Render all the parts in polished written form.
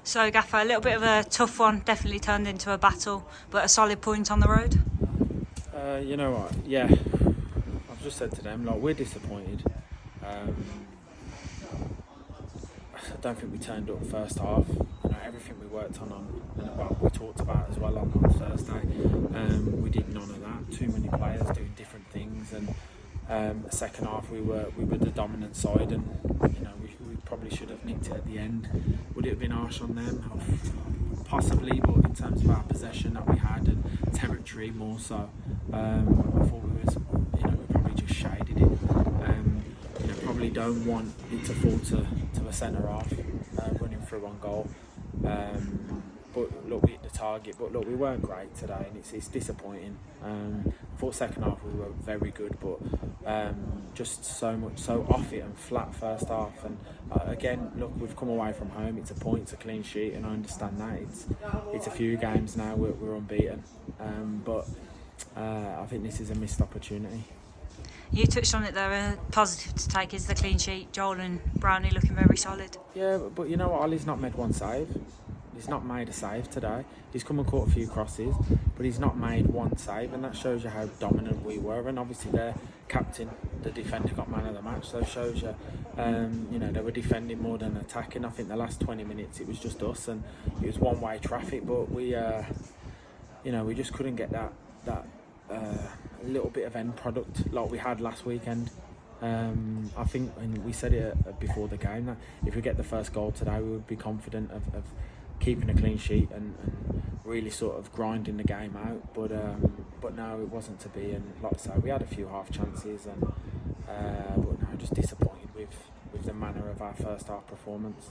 So, Gaffer, a little bit of a tough one, definitely turned into a battle, but a solid point on the road. You know what? Yeah, I've just said to them, like, we're disappointed. I don't think we turned up first half. You know, everything we worked on and what we talked about as well on Thursday, we did none of that. Too many players doing different things, and second half we were the dominant side, and you know we probably should have nicked it at the end. Would it have been harsh on them? Possibly, but in terms of our possession that we had and territory more so, I thought we probably just shaded it. Probably don't want it to fall to a centre half running through on goal. But look, we hit the target. But look, we weren't great today, and it's disappointing. I thought second half we were very good, but just so off it and flat first half. And again, look, we've come away from home. It's a point, it's a clean sheet, and I understand that. It's a few games now we're unbeaten, but I think this is a missed opportunity. You touched on it there, a positive to take is the clean sheet. Joel and Brownie looking very solid. Yeah, but you know what, Ollie's not made one save. He's not made a save today. He's come and caught a few crosses, but he's not made one save, and that shows you how dominant we were. And obviously their captain, the defender, got man of the match, so it shows you, they were defending more than attacking. I think the last 20 minutes it was just us, and it was one-way traffic, but we just couldn't get that a little bit of end product like we had last weekend. I think, and we said it before the game, that if we get the first goal today, we would be confident of keeping a clean sheet and really sort of grinding the game out. But no, it wasn't to be. And like I say, we had a few half chances, and but no, just disappointed with the manner of our first half performance.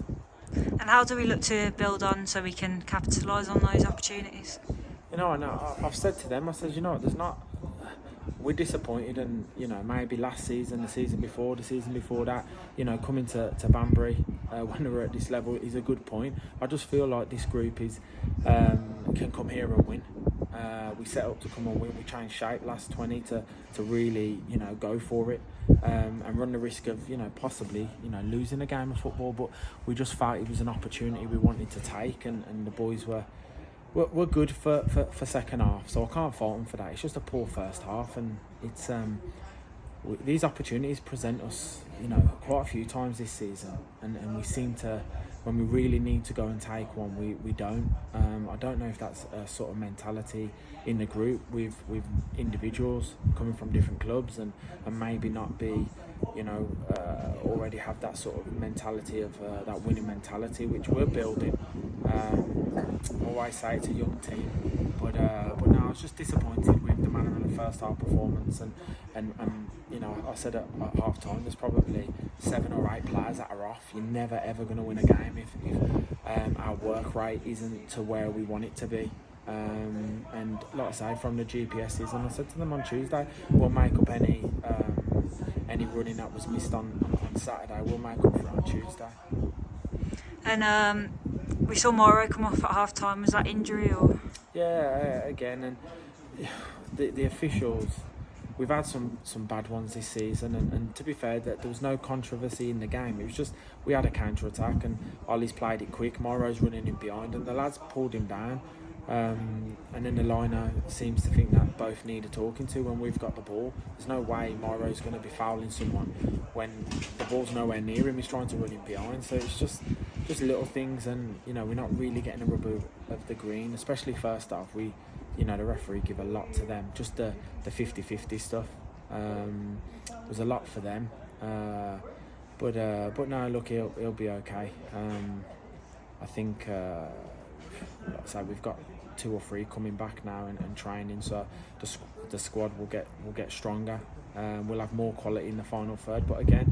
And how do we look to build on so we can capitalise on those opportunities? I've said to them, I said, we're disappointed, and maybe last season, the season before that, coming to Banbury when we're at this level is a good point. I just feel like this group can come here and win. We set up to come and win. We changed shape last 20 to really go for it, and run the risk of possibly losing a game of football. But we just felt it was an opportunity we wanted to take, and the boys were good for second half, so I can't fault them for that. It's just a poor first half, and it's these opportunities present us quite a few times this season, and we seem to, when we really need to go and take one, we don't. I don't know if that's a sort of mentality in the group with individuals coming from different clubs and maybe not be already have that sort of mentality of that winning mentality, which we're building. I always say it's a young team, but no, I was just disappointed with the manner of the first half performance, and I said at half time there's probably 7 or 8 players that are off. You're never ever going to win a game if our work rate isn't to where we want it to be. And like I say, from the GPSs, and I said to them on Tuesday, we'll make up any running that was missed on Saturday. We'll make up for it on Tuesday. And we saw Morrow come off at half time. Was that injury or? Yeah, again, and the officials, we've had some bad ones this season, and to be fair, that there was no controversy in the game. It was just we had a counter attack, and Ollie's played it quick. Morrow's running in behind, and the lads pulled him down. And then the liner seems to think that both need a talking to when we've got the ball. There's no way Morrow's going to be fouling someone when the ball's nowhere near him. He's trying to run him behind, so it's just little things, and we're not really getting a rubber of the green, especially first half. The referee give a lot to them. Just the 50-50 stuff was a lot for them. But no, look, he'll be okay. I think, like I say, we've got 2 or 3 coming back now and training, so the squad will get stronger. We'll have more quality in the final third. But again,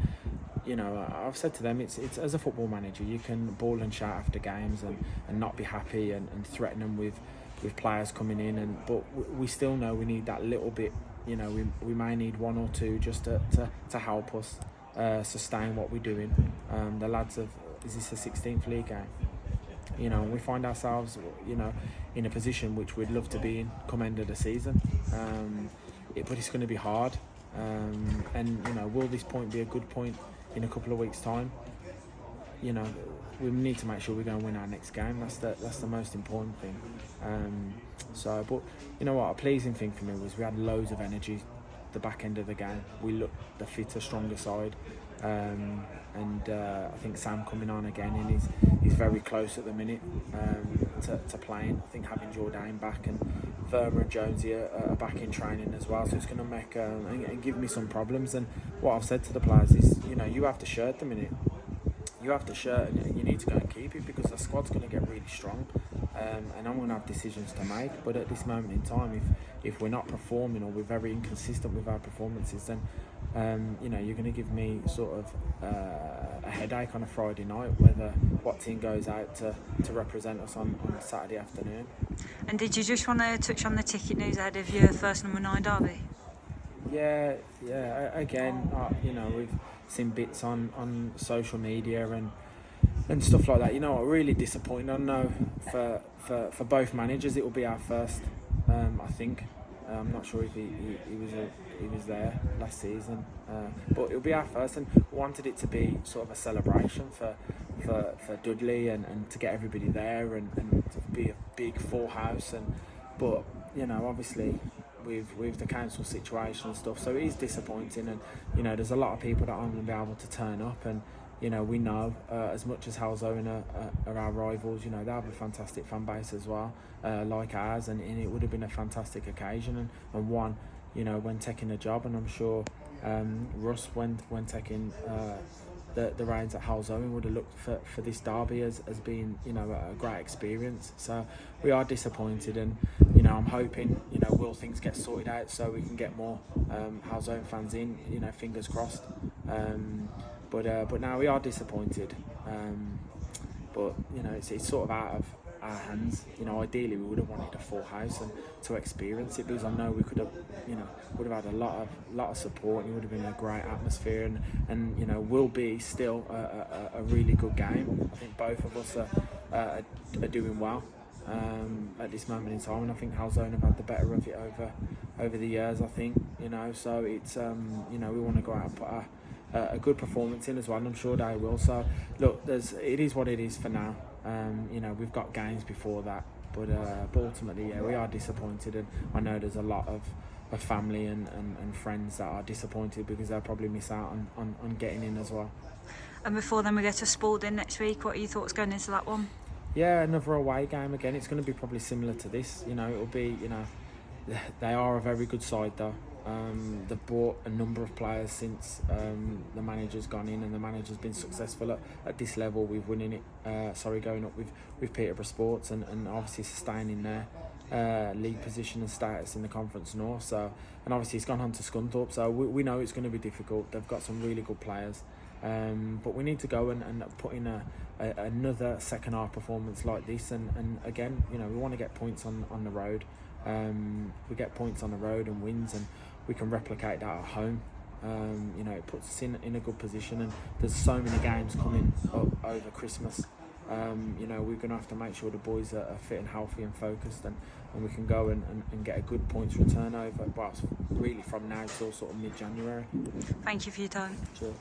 I've said to them, it's as a football manager, you can bawl and shout after games and not be happy and threaten them with players coming in, but we still know we need that little bit. We may need 1 or 2 just to help us sustain what we're doing. The lads is this a 16th league game? We find ourselves in a position which we'd love to be in come end of the season, but it's going to be hard, and will this point be a good point in a couple of weeks' time? we need to make sure we're going to win our next game. That's the most important thing. But you know what? A pleasing thing for me was we had loads of energy the back end of the game. We looked the fitter, stronger side. I think Sam coming on again, and he's very close at the minute to playing. I think having Jordan back and Verma and Jonesy are back in training as well, so it's going to make and give me some problems. And what I've said to the players is, you have the shirt at the minute. You have the shirt and you need to go and keep it, because the squad's going to get really strong, and I'm going to have decisions to make. But at this moment in time, if we're not performing, or we're very inconsistent with our performances, then you're going to give me sort of a headache on a Friday night, whether what team goes out to represent us on a Saturday afternoon. And did you just want to touch on the ticket news ahead of your first number 9 derby? Yeah. Again, we've seen bits on social media and stuff like that. Really disappointing. I know for both managers it will be our first. I think. I'm not sure if he was there last season, but it'll be our first, and wanted it to be sort of a celebration for Dudley and to get everybody there and to be a big full house. But obviously with the council situation and stuff, so it is disappointing, and there's a lot of people that aren't going to be able to turn up, and we know as much as Halzone are our rivals, they have a fantastic fan base as well, like ours, and it would have been a fantastic occasion and one, when taking a job. And I'm sure Russ, when taking the reins at Halzone, would have looked for this derby as being a great experience. So we are disappointed, and I'm hoping will things get sorted out so we can get more Halzone fans in, fingers crossed. But now we are disappointed. But it's sort of out of our hands. Ideally we would have wanted a full house and to experience it, because I know we could have, would have had a lot of support, and it would have been a great atmosphere, and will be still a really good game. I think both of us are doing well at this moment in time, and I think Halzone have had the better of it over the years. I think so it's we want to go out and put a good performance in as well, and I'm sure they will. So look, it is what it is for now. We've got games before that, but ultimately, we are disappointed, and I know there's a lot of family and friends that are disappointed because they'll probably miss out on getting in as well. And before then we go to Spalding next week. What are your thoughts going into that one? Yeah, another away game again. It's going to be probably similar to this. It'll be, they are a very good side though. They've brought a number of players since the manager's gone in, and the manager's been successful at this level with winning it. Going up with Peterborough Sports and obviously sustaining their league position and status in the Conference North. So, and obviously he's gone on to Scunthorpe. So we know it's going to be difficult. They've got some really good players, but we need to go and put in another second half performance like this. And again, we want to get points on the road. We get points on the road and wins, and we can replicate that at home. It puts us in a good position, and there's so many games coming up over Christmas. We're going to have to make sure the boys are fit and healthy and focused, and we can go and get a good points return over, well, really from now till sort of mid-January. Thank you for your time. Sure.